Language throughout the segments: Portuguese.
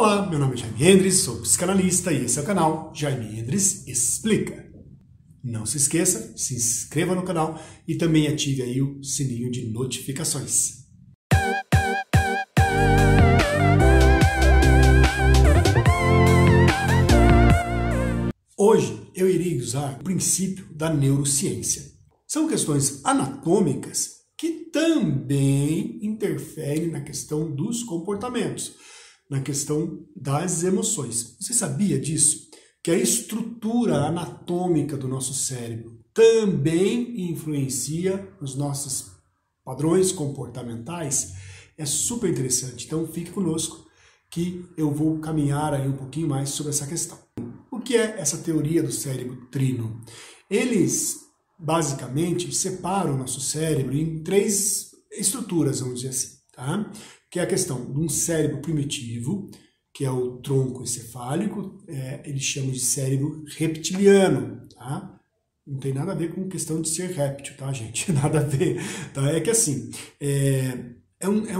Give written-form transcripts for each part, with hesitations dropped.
Olá, meu nome é Jaime Endres, sou psicanalista e esse é o canal Jaime Endres Explica. Não se esqueça, se inscreva no canal e também ative aí o sininho de notificações. Hoje eu irei usar o princípio da neurociência. São questões anatômicas que também interferem na questão dos comportamentos, na questão das emoções. Você sabia disso? Que a estrutura anatômica do nosso cérebro também influencia os nossos padrões comportamentais? É super interessante. Então fique conosco que eu vou caminhar aí um pouquinho mais sobre essa questão. O que é essa teoria do cérebro trino? Eles basicamente separam o nosso cérebro em três estruturas, vamos dizer assim, tá? Que é a questão de um cérebro primitivo, que é o tronco encefálico, eles chamam de cérebro reptiliano, tá? Não tem nada a ver com questão de ser réptil, tá, gente? Nada a ver, tá? É que assim, é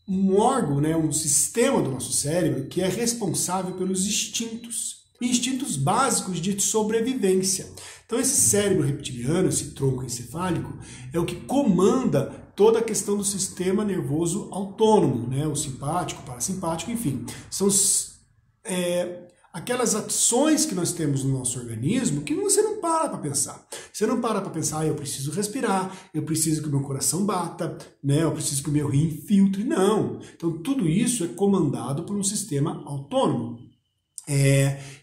um órgão, né, um sistema do nosso cérebro que é responsável pelos instintos básicos de sobrevivência. Então esse cérebro reptiliano, esse tronco encefálico, é o que comanda toda a questão do sistema nervoso autônomo, né? O simpático, parasimpático, enfim. São aquelas ações que nós temos no nosso organismo que você não para pensar. Você não para pensar, eu preciso respirar, eu preciso que o meu coração bata, né? Eu preciso que o meu rim filtre. Não. Então tudo isso é comandado por um sistema autônomo.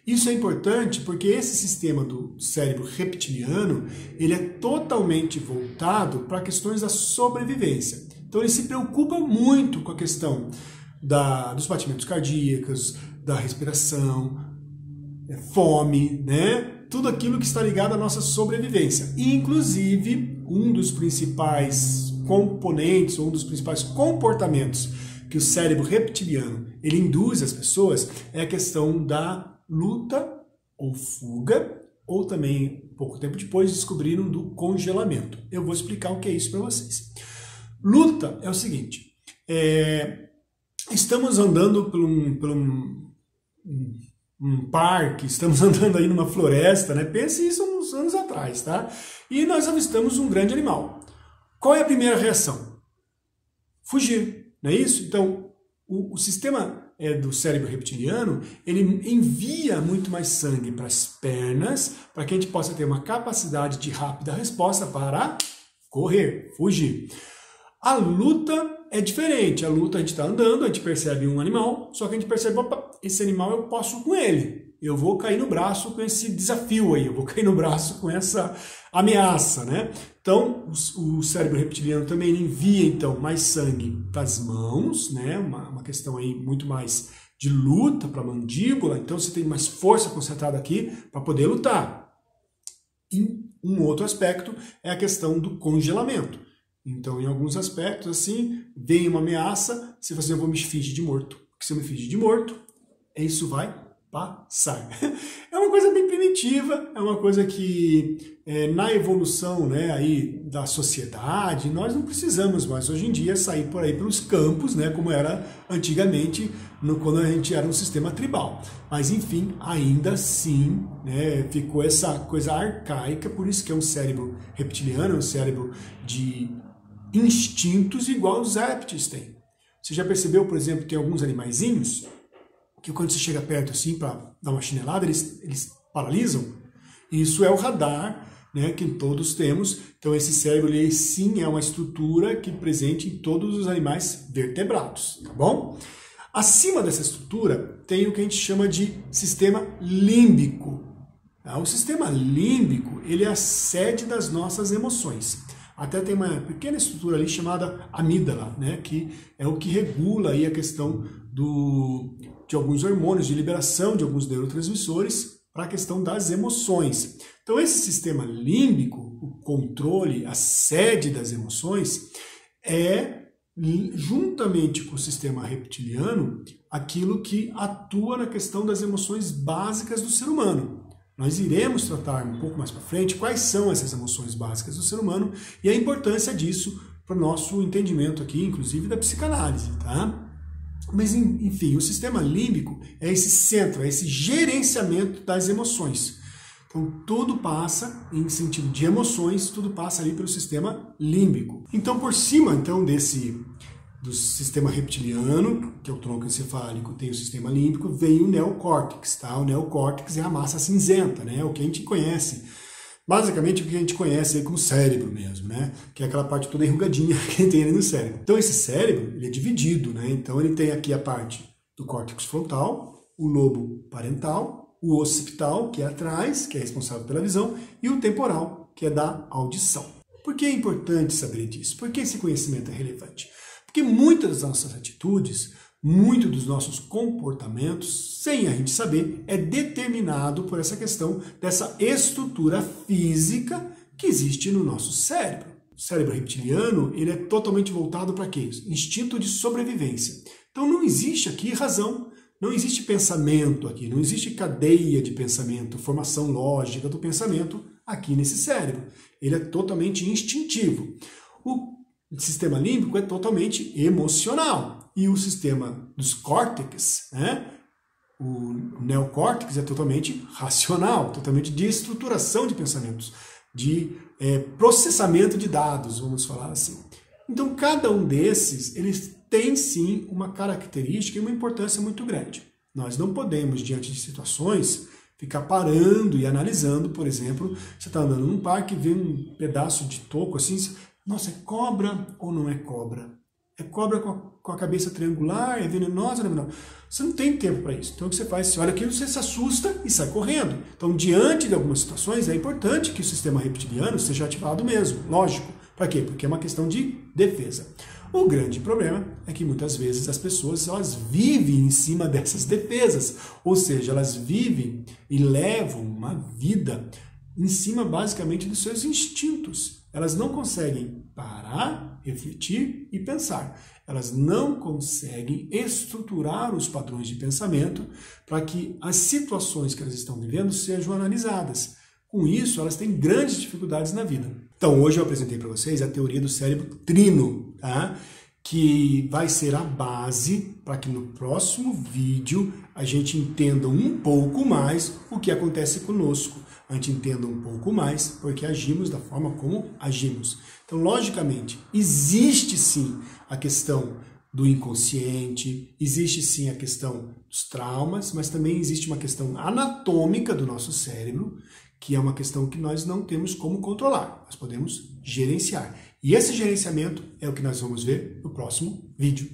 Isso é importante porque esse sistema do cérebro reptiliano, ele é totalmente voltado para questões da sobrevivência. Então ele se preocupa muito com a questão dos batimentos cardíacos, da respiração, fome, né? Tudo aquilo que está ligado à nossa sobrevivência. E, inclusive, um dos principais componentes, um dos principais comportamentos que o cérebro reptiliano ele induz as pessoas é a questão da luta ou fuga, ou também, pouco tempo depois, descobriram do congelamento. Eu vou explicar o que é isso para vocês. Luta é o seguinte, estamos andando por um parque, estamos andando aí numa floresta, né? Pense isso uns anos atrás, tá? E nós avistamos um grande animal. Qual é a primeira reação? Fugir. Não é isso? Então, o sistema do cérebro reptiliano, ele envia muito mais sangue para as pernas, para que a gente possa ter uma capacidade de rápida resposta para correr, fugir. A luta é diferente. A luta a gente está andando, a gente percebe um animal, só que a gente percebe, opa, esse animal eu posso com ele. Eu vou cair no braço com esse desafio aí, eu vou cair no braço com essa ameaça, né? Então, o cérebro reptiliano também envia, então, mais sangue para as mãos, né? Uma questão aí muito mais de luta para a mandíbula, então você tem mais força concentrada aqui para poder lutar. E um outro aspecto é a questão do congelamento. Então, em alguns aspectos, assim, vem uma ameaça, você fala assim, eu vou me fingir de morto. Porque se eu me fingir de morto, isso vai passar. É uma coisa bem primitiva, é uma coisa que na evolução, né, aí da sociedade, nós não precisamos mais hoje em dia sair por aí pelos campos, né, como era antigamente, quando a gente era um sistema tribal. Mas enfim, ainda assim, né, ficou essa coisa arcaica, por isso que é um cérebro reptiliano, é um cérebro de instintos igual os répteis têm. Você já percebeu, por exemplo, que tem alguns animaizinhos que quando você chega perto assim para dar uma chinelada, eles paralisam? Isso é o radar, né, que todos temos. Então esse cérebro, ele sim é uma estrutura que é presente em todos os animais vertebrados, tá bom? Acima dessa estrutura tem o que a gente chama de sistema límbico. O sistema límbico, ele é a sede das nossas emoções. Até tem uma pequena estrutura ali chamada amígdala, né, que é o que regula aí a questão de alguns hormônios, de liberação de alguns neurotransmissores para a questão das emoções. Então esse sistema límbico, o controle, a sede das emoções, juntamente com o sistema reptiliano, aquilo que atua na questão das emoções básicas do ser humano. Nós iremos tratar um pouco mais para frente quais são essas emoções básicas do ser humano e a importância disso para o nosso entendimento aqui, inclusive da psicanálise, tá? Mas, enfim, o sistema límbico é esse centro, é esse gerenciamento das emoções. Então, tudo passa em sentido de emoções, tudo passa ali pelo sistema límbico. Então, por cima então do sistema reptiliano, que é o tronco encefálico, tem o sistema límbico, vem o neocórtex, tá? O neocórtex é a massa cinzenta, né? O que a gente conhece. Basicamente, o que a gente conhece aí como cérebro mesmo, né? Que é aquela parte toda enrugadinha que tem ali no cérebro. Então, esse cérebro, ele é dividido, né? Então, ele tem aqui a parte do córtex frontal, o lobo parental, o occipital, que é atrás, que é responsável pela visão, e o temporal, que é da audição. Por que é importante saber disso? Por que esse conhecimento é relevante? Porque muitas das nossas atitudes, muito dos nossos comportamentos, sem a gente saber, é determinado por essa questão dessa estrutura física que existe no nosso cérebro. O cérebro reptiliano, ele é totalmente voltado para quê? Instinto de sobrevivência. Então não existe aqui razão, não existe pensamento aqui, não existe cadeia de pensamento, formação lógica do pensamento aqui nesse cérebro. Ele é totalmente instintivo. O sistema límbico é totalmente emocional. E o sistema dos córtex, né? O neocórtex é totalmente racional, totalmente de estruturação de pensamentos, de processamento de dados, vamos falar assim. Então, cada um desses, eles tem sim uma característica e uma importância muito grande. Nós não podemos, diante de situações, ficar parando e analisando, por exemplo, você está andando num parque e vê um pedaço de toco assim, nossa, é cobra ou não é cobra? É cobra com a cabeça triangular, é venenosa, não é venenosa? Você não tem tempo para isso. Então o que você faz? Você olha aquilo, você se assusta e sai correndo. Então, diante de algumas situações, é importante que o sistema reptiliano seja ativado mesmo, lógico. Para quê? Porque é uma questão de defesa. O grande problema é que muitas vezes as pessoas elas vivem em cima dessas defesas, ou seja, elas vivem e levam uma vida em cima basicamente dos seus instintos. Elas não conseguem parar, refletir e pensar. Elas não conseguem estruturar os padrões de pensamento para que as situações que elas estão vivendo sejam analisadas. Com isso, elas têm grandes dificuldades na vida. Então, hoje eu apresentei para vocês a teoria do cérebro trino, tá? Que vai ser a base para que no próximo vídeo a gente entenda um pouco mais o que acontece conosco. A gente entenda um pouco mais porque agimos da forma como agimos. Então, logicamente, existe sim a questão do inconsciente, existe sim a questão dos traumas, mas também existe uma questão anatômica do nosso cérebro, que é uma questão que nós não temos como controlar, nós podemos gerenciar. E esse gerenciamento é o que nós vamos ver no próximo vídeo.